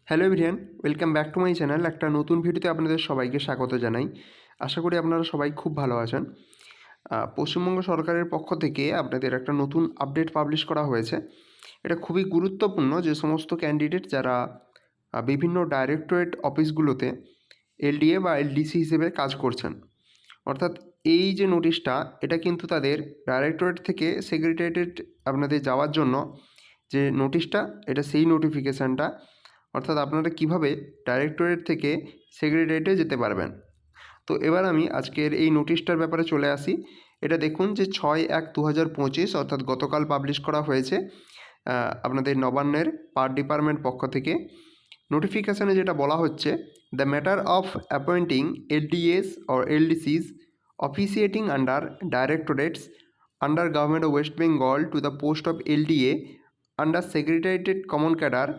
Hello everyone, welcome back to my channel. একটা নতুন ভিডিওতে আপনাদের সবাইকে স্বাগত জানাই। আশা করি আপনারা সবাই খুব ভালো আছেন। পশ্চিমবঙ্গ সরকারের পক্ষ থেকে আপনাদের একটা নতুন আপডেট পাবলিশ করা হয়েছে। এটা খুবই গুরুত্বপূর্ণ যে সমস্ত ক্যান্ডিডেট যারা বিভিন্ন ডাইরেক্টরেট অফিসগুলোতে এলডিএ বা এলডিসি হিসেবে কাজ করছেন। অর্থাৎ এই যে নোটিশটা, এটা কিন্তু তাদের ডাইরেক্টরেট থেকে সেক্রেটারিয়েট আপনাদের যাওয়ার জন্য যে নোটিশটা, এটা সেই নোটিফিকেশানটা। অর্থাৎ আপনারা কিভাবে ডাইরেক্টরেট থেকে সেক্রেটারিয়েটে যেতে পারবেন। তো এবার আমি আজকের এই নোটিশটার ব্যাপারে চলে আসি। এটা দেখুন যে 6/1/2025 অর্থাৎ গতকাল পাবলিশ করা হয়েছে আপনাদের নবান্নের পার ডিপার্টমেন্ট পক্ষ থেকে। নোটিফিকেশানে যেটা বলা হচ্ছে, the matter of appointing LDAs or LDCs officiating under directorates under government of West Bengal to the post of LDA under secretariat common cadre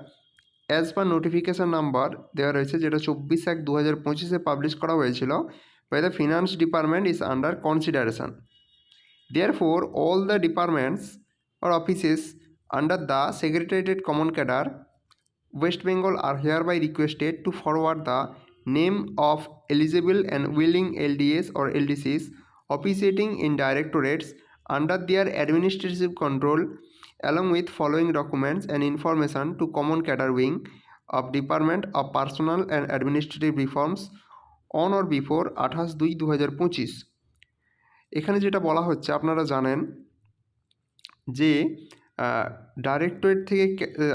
as per notification number দেওয়া রয়েছে, যেটা 24/1/2025 পাবলিশ করা হয়েছিল, by the finance department is under consideration. Therefore, all the departments or offices under the Secretariat Common Cadre, West Bengal are hereby requested to forward the name of eligible and willing LDS or LDCs officiating in directorates under their administrative control, along with following documents and information to Common Cadre Wing of Department of Personal and Administrative Reforms on or before 28/2/2025। এখানে যেটা বলা হচ্ছে, আপনারা জানেন যে directorate থেকে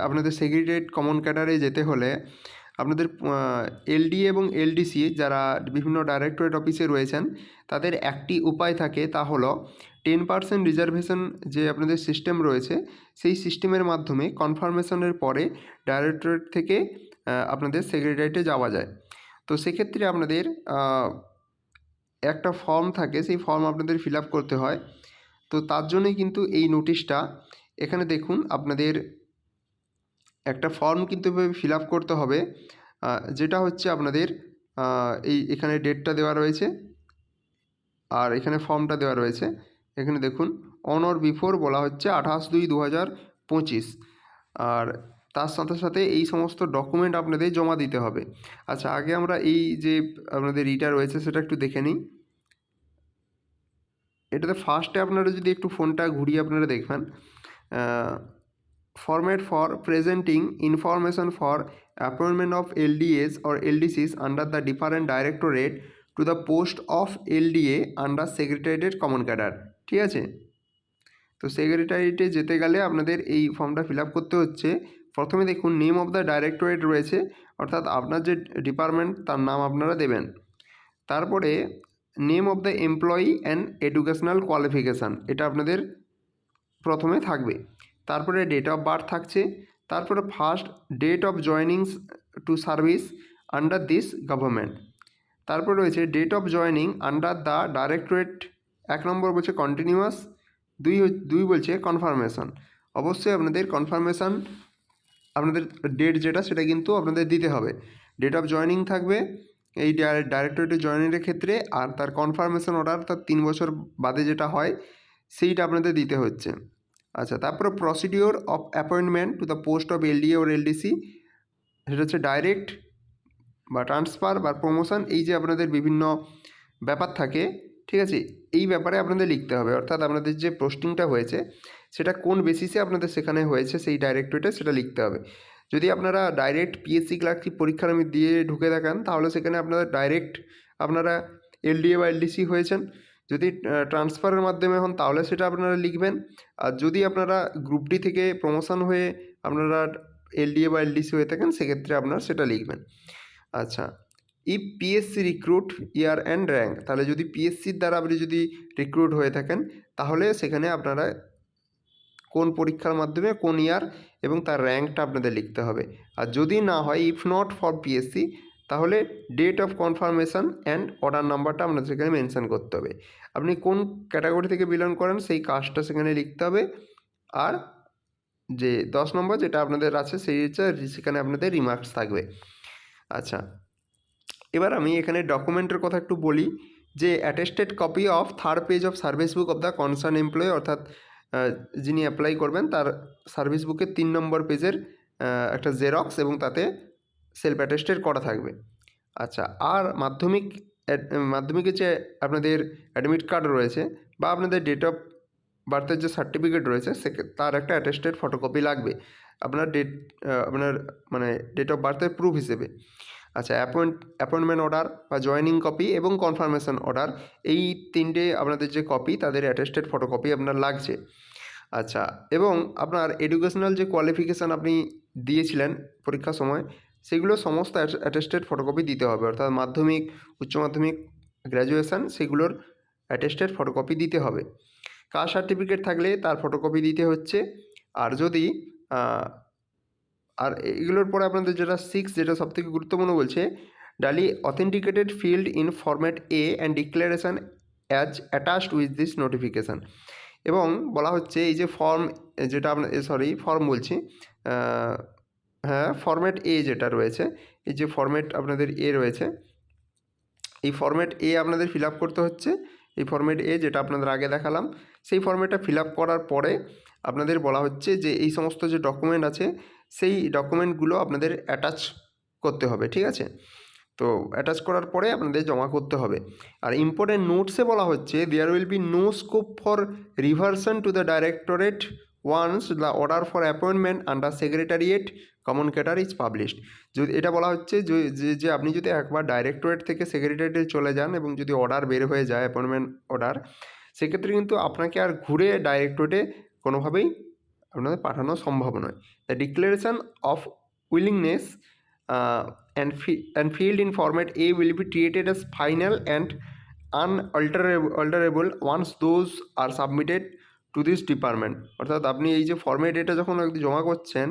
আপনাদের secretariat common ক্যাডারে যেতে হলে আপনাদের এলডিএ এবং এলডিসি যারা বিভিন্ন ডাইরেক্টরেট অফিসে রয়েছেন, তাদের একটি উপায় থাকে, তা হলো 10% রিজার্ভেশন যে আপনাদের সিস্টেম রয়েছে, সেই সিস্টেমের মাধ্যমে কনফার্মেশনের পরে ডাইরেক্টরেট থেকে আপনাদের সেক্রেটারিয়েটে যাওয়া যায়। তো সেক্ষেত্রে আপনাদের একটা ফর্ম থাকে, সেই ফর্ম আপনাদের ফিল আপ করতে হয়। তো তার জন্যই কিন্তু এই নোটিশটা। এখানে দেখুন, আপনাদের একটা ফর্ম কিন্তু ফিল আপ করতে হবে, যেটা হচ্ছে আপনাদের এখানে ডেটটা দেওয়া রয়েছে আর এখানে ফর্মটা দেওয়া রয়েছে। এখানে দেখুন, অন অর বিফোর বলা হচ্ছে 28/2/2025। আর তার সাথে সাথে এই সমস্ত ডকুমেন্ট আপনাদের জমা দিতে হবে। আচ্ছা, আগে আমরা এই যে আপনাদের ইটা রয়েছে সেটা একটু দেখে নিই। এটাতে ফার্স্টে আপনারা যদি একটু ফোনটা ঘুরিয়ে আপনারা দেখবেন, format for presenting information for appointment of LDAs or LDCs under the different directorate to the post of LDA under secretariat common cadre. ঠিক আছে, তো সেক্রেটারিয়েটে যেতে গেলে আপনাদের এই ফর্মটা ফিল আপ করতে হচ্ছে। প্রথমে দেখুন, নেম অফ দ্য ডাইরেক্টরেট রয়েছে, অর্থাৎ আপনার যে ডিপার্টমেন্ট তার নাম আপনারা দেবেন। তারপরে name of the employee and educational qualification, এটা আপনাদের প্রথমে থাকবে। তারপরে ডেট অফ বার্থ থাকছে। তারপরে first date of joinings to service under this government. তারপর রয়েছে date of joining under the directorate. 1 number বলছে কন্টিনিউয়াস, দুই বলছে কনফার্মেশন। অবশ্যই আপনাদের কনফার্মেশন, আপনাদের ডেট যেটা সেটা কিন্তু আপনাদের দিতে হবে। ডেট অফ জয়নিং থাকবে এই ডাইরেক্টরেটে জয়েনিংয়ের ক্ষেত্রে, আর তার কনফার্মেশন অর্ডার তার 3 বছর বাদে যেটা হয় সেইটা আপনাদের দিতে হচ্ছে। আচ্ছা, তারপরে procedure of appointment to the post of LDA or LDC, সেটা হচ্ছে ডাইরেক্ট বা ট্রান্সফার বা প্রমোশন, এই যে আপনাদের বিভিন্ন ব্যাপার থাকে। ঠিক আছে, এই ব্যাপারে আপনাদের লিখতে হবে, অর্থাৎ আপনাদের যে পোস্টিংটা হয়েছে সেটা কোন বেসিসে আপনাদের সেখানে হয়েছে সেই ডাইরেক্টরেটে সেটা লিখতে হবে। যদি আপনারা ডাইরেক্ট পিএসসি ক্লার্কশিপ পরীক্ষার দিয়ে ঢুকে থাকেন, তাহলে সেখানে আপনারা ডাইরেক্ট আপনারা এলডিএ বা এলডিসি হয়েছেন। যদি ট্রান্সফারের মাধ্যমে হন তাহলে সেটা আপনারা লিখবেন। আর যদি আপনারা গ্রুপ ডি থেকে প্রমোশন হয়ে আপনারা এলডিএ বা এলডিসি হয়ে থাকেন, সেক্ষেত্রে আপনারা সেটা লিখবেন। আচ্ছা, if PSC recruit year and rank, তাহলে যদি পিএসসির দ্বারা আপনি যদি রিক্রুট হয়ে থাকেন, তাহলে সেখানে আপনারা কোন পরীক্ষার মাধ্যমে কোন ইয়ার এবং তার র্যাঙ্কটা আপনাদের লিখতে হবে। আর যদি না হয়, ইফ নট ফর পিএসসি, তাহলে date of confirmation and order নাম্বারটা আপনাদের সেখানে মেনশন করতে হবে। আপনি কোন ক্যাটাগরি থেকে বিলং করেন সেই কাজটা সেখানে লিখতে হবে। আর যে 10 নম্বর যেটা আপনাদের আছে সেই হচ্ছে সেখানে আপনাদের রিমার্কস থাকবে। আচ্ছা, এবার আমি এখানে ডকুমেন্টের কথা একটু বলি, যে attested copy of 3rd page of service book of the concern employee, অর্থাৎ যিনি অ্যাপ্লাই করবেন তার সার্ভিস বুকের 3 নম্বর পেজের একটা জেরক্স এবং তাতে সেলফ অ্যাটেস্টেড করা থাকবে। আচ্ছা, আর মাধ্যমিকের যে আপনাদের অ্যাডমিট কার্ড রয়েছে বা আপনাদের ডেট অফ বার্থের যে সার্টিফিকেট রয়েছে তার একটা অ্যাটেস্টেড ফটোকপি লাগবে আপনার আপনার মানে ডেট অফ বার্থের প্রুফ হিসেবে। আচ্ছা, অ্যাপয়েন্টমেন্ট অর্ডার বা জয়েনিং কপি এবং কনফার্মেশন অর্ডার, এই তিনটে আপনাদের যে কপি তাদের অ্যাটেস্টেড ফটোকপি আপনার লাগছে। আচ্ছা, এবং আপনার এডুকেশনাল যে কোয়ালিফিকেশান আপনি দিয়েছিলেন পরীক্ষার সময়, সেগুলো সমস্ত অ্যাটেস্টেড ফটোকপি দিতে হবে, অর্থাৎ মাধ্যমিক, উচ্চ মাধ্যমিক, গ্র্যাজুয়েশান, সেগুলোর অ্যাটেস্টেড ফটোকপি দিতে হবে। কাস্ট সার্টিফিকেট থাকলে তার ফটোকপি দিতে হচ্ছে। আর যদি আর এগুলোর পরে আপনাদের যেটা 6, যেটা সবথেকে গুরুত্বপূর্ণ বলছে, ডালি authenticated field in format A and declaration as attached with this notification. এবং বলা হচ্ছে এই যে ফর্ম, যেটা আপনার ফর্ম বলছি, হ্যাঁ, ফরম্যাট এ যেটা রয়েছে, এই যে ফরম্যাট আপনাদের এ রয়েছে, এই ফরম্যাট এ আপনাদের ফিল আপ করতে হচ্ছে। এই ফরম্যাট এ যেটা আপনাদের আগে দেখালাম, সেই ফরম্যাটটা ফিল আপ করার পরে আপনাদের বলা হচ্ছে যে এই সমস্ত যে ডকুমেন্ট আছে সেই ডকুমেন্টগুলো আপনাদের অ্যাটাচ করতে হবে, ঠিক আছে? তো অ্যাটাচ করার পরে আপনাদের জমা করতে হবে। আর ইম্পর্টেন্ট নোটসে বলা হচ্ছে there will be no scope for reversion to the directorate once the order for appointment under secretariat common cadre is published. যদি এটা বলা হচ্ছে যে আপনি যদি একবার ডাইরেক্টরেট থেকে সেক্রেটারিয়েটে চলে যান এবং যদি অর্ডার বের হয়ে যায়, অ্যাপয়েন্টমেন্ট অর্ডার, সেক্ষেত্রে কিন্তু আপনাকে আর ঘুরে ডাইরেক্টরেটে কোনোভাবেই আপনাদের পাঠানো সম্ভব নয়। The declaration of willingness and field in format A will be treated as final and unalterable once those are submitted to this department. অর্থাৎ আপনি এই যে ফর্মেট এটা যখন জমা করছেন,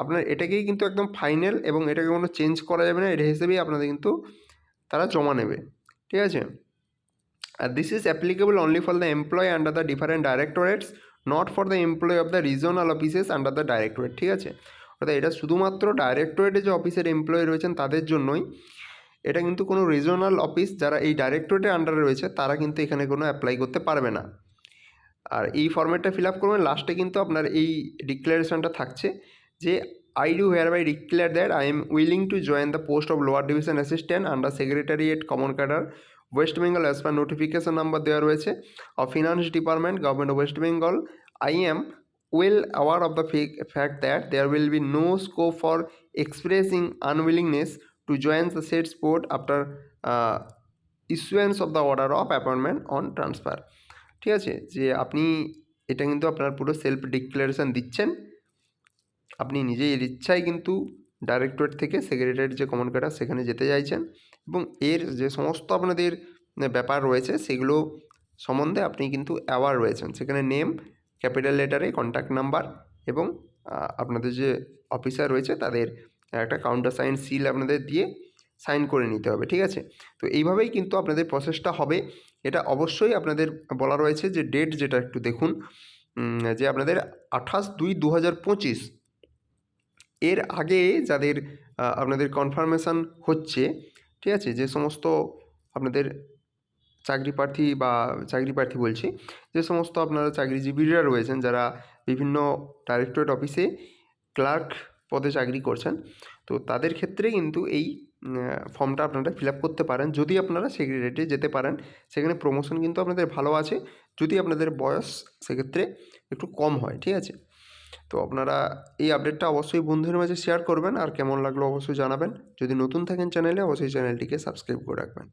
আপনার এটাকেই কিন্তু একদম ফাইনাল এবং এটাকে কোনো চেঞ্জ করা যাবে না, এটা হিসেবেই আপনাদের কিন্তু তারা জমা নেবে, ঠিক আছে? আর this is applicable only for the employ under the different directorates, not for the employ of the regional offices under the directorate, ঠিক আছে? অর্থাৎ এটা শুধুমাত্র ডাইরেক্টরেটে যে অফিসের এমপ্লয়ি রয়েছেন তাদের জন্যই, এটা কিন্তু কোনো রিজনাল অফিস যারা এই ডাইরেক্টরেটের আন্ডারে রয়েছে তারা কিন্তু এখানে কোনো অ্যাপ্লাই করতে পারবে না। আর এই ফর্মেটটা ফিল আপ করবেন, লাস্টে কিন্তু আপনার এই ডিক্লারেশনটা থাকছে যে I do hereby declare that I am willing to join the post of lower division assistant under secretariat common cadre West Bengal as per notification number দেওয়া রয়েছে of finance department government of West Bengal. I am well aware of the fact that there will be no scope for expressing unwillingness to join the said post after issuance of the order of appointment on transfer. ঠিক আছে, যে আপনি এটা কিন্তু আপনার পুরো self declaration দিচ্ছেন, আপনি নিজের ইচ্ছায় কিন্তু ডাইরেক্টরেট থেকে সেক্রেটারিয়েট যে কমন ক্যাডার সেখানে যেতে চাইছেন এবং এর যে সমস্ত আপনাদের ব্যাপার রয়েছে সেগুলো সম্বন্ধে আপনি কিন্তু অ্যাওয়ার রয়েছেন। সেখানে নেম, ক্যাপিটাল লেটারে, কন্ট্যাক্ট নাম্বার এবং আপনাদের যে অফিসার রয়েছে তাদের একটা কাউন্টার সাইন সিল আপনাদের দিয়ে সাইন করে নিতে হবে, ঠিক আছে? তো এইভাবেই কিন্তু আপনাদের প্রসেসটা হবে। এটা অবশ্যই আপনাদের বলা রয়েছে যে ডেট যেটা একটু দেখুন, যে আপনাদের 28/2/2025 এর আগে যাদের আপনাদের কনফার্মেশান হচ্ছে, ঠিক আছে, যে সমস্ত আপনাদের চাকরি প্রার্থী বলছি, যে সমস্ত আপনারা চাকরিজীবীরা রয়েছেন যারা বিভিন্ন ডাইরেক্টরেট অফিসে ক্লার্ক পদে চাকরি করছেন, তো তাদের ক্ষেত্রে কিন্তু এই ফর্মটা আপনারা ফিল আপ করতে পারেন যদি আপনারা সেক্রেটারিয়েটে যেতে পারেন। সেখানে প্রমোশন কিন্তু আপনাদের ভালো আছে যদি আপনাদের বয়স সেক্ষেত্রে একটু কম হয়, ঠিক আছে? তো আপনারা এই আপডেটটা অবশ্যই বন্ধুদের মাঝে শেয়ার করবেন আর কেমন লাগলো অবশ্যই জানাবেন। যদি নতুন থাকেন চ্যানেলে অবশ্যই চ্যানেলটিকে সাবস্ক্রাইব করে রাখবেন।